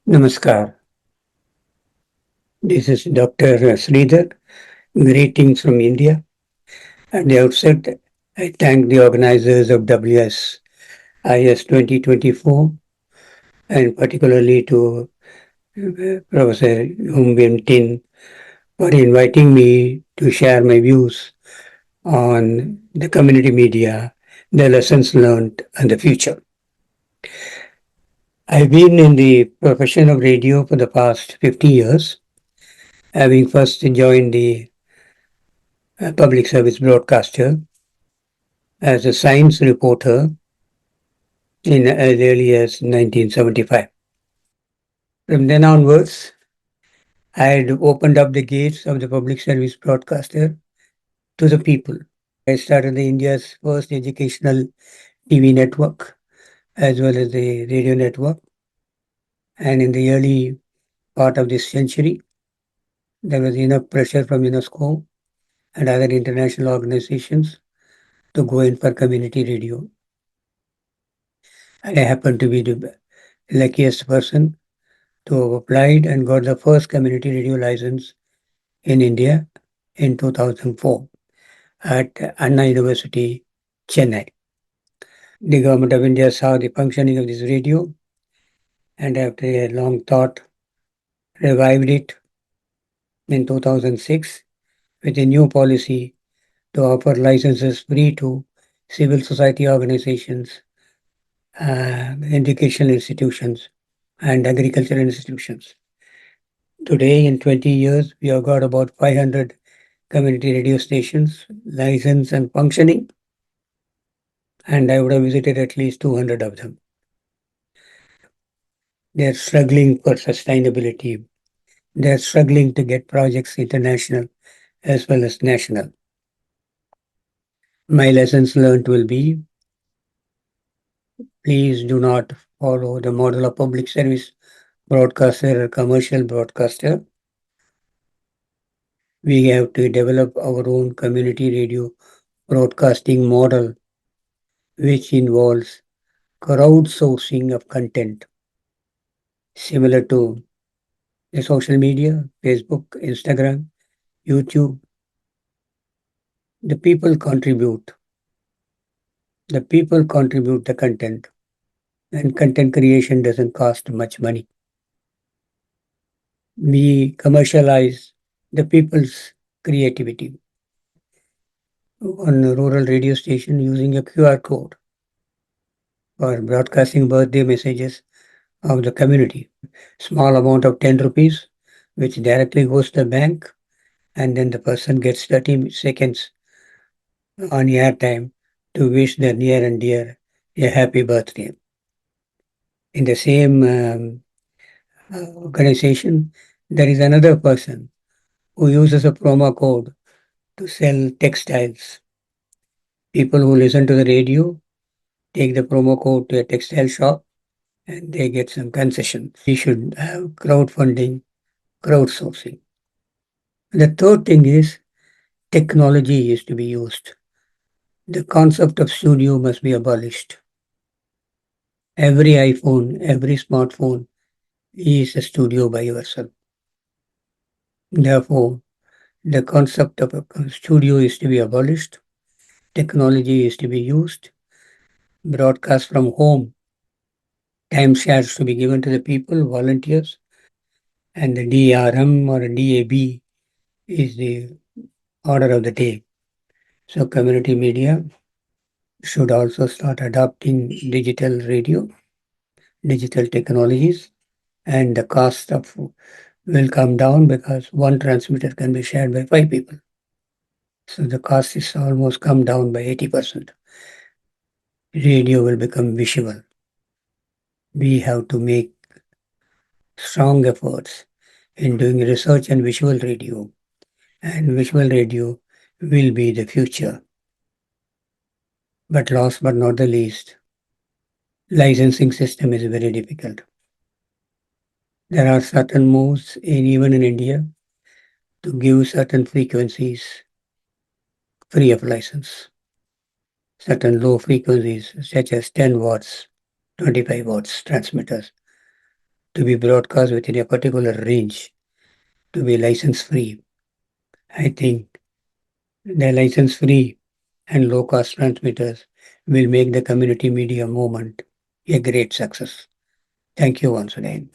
Namaskar. This is Dr. Sreedher. Greetings from India. At the outset, I thank the organizers of WSIS 2024 and particularly to Professor Humbin Tin for inviting me to share my views on the community media, the lessons learned, and the future. I've been in the profession of radio for the past 50 years, having first joined the public service broadcaster as a science reporter in as early as 1975. From then onwards, I had opened up the gates of the public service broadcaster to the people. I started the India's first educational TV network as well as the radio network. And in the early part of this century, there was enough pressure from UNESCO and other international organizations to go in for community radio. And I happened to be the luckiest person to have applied and got the first community radio license in India in 2004 at Anna University, Chennai. The government of India saw the functioning of this radio and after a long thought revived it in 2006 with a new policy to offer licenses free to civil society organizations, educational institutions, and agricultural institutions. Today, in 20 years, we have got about 500 community radio stations licensed and functioning, and I would have visited at least 200 of them. They're struggling for sustainability. They're struggling to get projects international as well as national. My lessons learned will be please do not follow the model of public service broadcaster or commercial broadcaster. We have to develop our own community radio broadcasting model, which involves crowdsourcing of content, similar to the social media, Facebook, Instagram, YouTube. The people contribute. The people contribute the content, and content creation doesn't cost much money. We commercialize the people's creativity on a rural radio station using a QR code for broadcasting birthday messages of the community. Small amount of 10 rupees, which directly goes to the bank, and then the person gets 30 seconds on airtime to wish their near and dear a happy birthday. In the same organization, there is another person who uses a promo code to sell textiles. People who listen to the radio take the promo code to a textile shop and they get some concession. We should have crowdfunding, crowdsourcing. The third thing is technology is to be used. The concept of studio must be abolished. Every iPhone, every smartphone is a studio by yourself. Therefore, the concept of a studio is to be abolished. Technology is to be used. Broadcast from home. Time shares to be given to the people, volunteers. And the DRM or DAB is the order of the day. So community media should also start adopting digital radio, digital technologies, and the cost of will come down because one transmitter can be shared by 5 people. So the cost is almost come down by 80%. Radio will become visual. We have to make strong efforts in doing research and visual radio, and visual radio will be the future. But last but not the least, licensing system is very difficult. There are certain moves even in India to give certain frequencies free of license. Certain low frequencies such as 10 watts, 25 watts transmitters to be broadcast within a particular range, to be license free. I think the license free and low cost transmitters will make the community media movement a great success. Thank you once again.